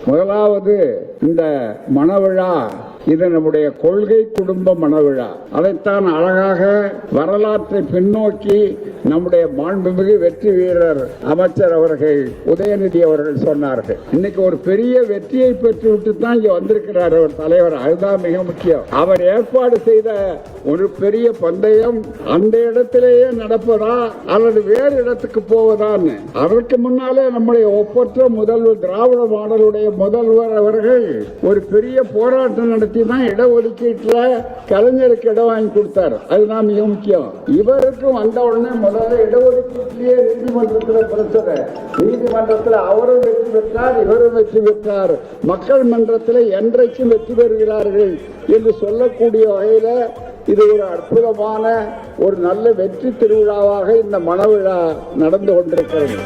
முதலாவது இந்த மணவிழா இது நம்முடைய கொள்கை குடும்ப மணவிழா. அதைத்தான் அழகாக வரலாற்றை பின்னோக்கி நம்முடைய மாண்புமிகு வெற்றி வீரர் அமைச்சர் அவர்கள் உதயநிதி அவர்கள் சொன்னார்கள். இன்னைக்கு ஒரு பெரிய வெற்றியை பெற்றுவிட்டு தான் இங்க வந்திருக்கிறார் அவர் தலைவர். அதுதான் மிக முக்கியம். அவர் ஏற்பாடு செய்த ஒரு பெரிய பந்தயம் அந்த இடத்திலேயே நடப்பதா அல்லது வேறு இடத்துக்கு போவதான்னு அதற்கு முன்னாலே நம்முடைய ஒப்பற்ற முதல்வர் திராவிட மாடலுடைய முதல்வர் அவர்கள் ஒரு பெரிய போராட்டம் நடத்தி தான் இடஒதுக்கீட்டுல கலைஞருக்கு இடம் வாங்கி கொடுத்தார். அதுதான் மிக முக்கியம். இவருக்கும் வந்த உடனே முதல்ல இடஒதுக்கீட்டிலேயே நீதிமன்றத்தில் பிரச்சனை. நீதிமன்றத்தில் அவரும் வெற்றி பெற்றார், இவரும் வெற்றி பெற்றார். மக்கள் மன்றத்தில் என்றைக்கும் வெற்றி பெறுகிறார்கள் என்று சொல்லக்கூடிய வகையில இது ஒரு அற்புதமான ஒரு நல்ல வெற்றி திருவிழாவாக இந்த மணவிழா நடந்து கொண்டிருக்கிறது.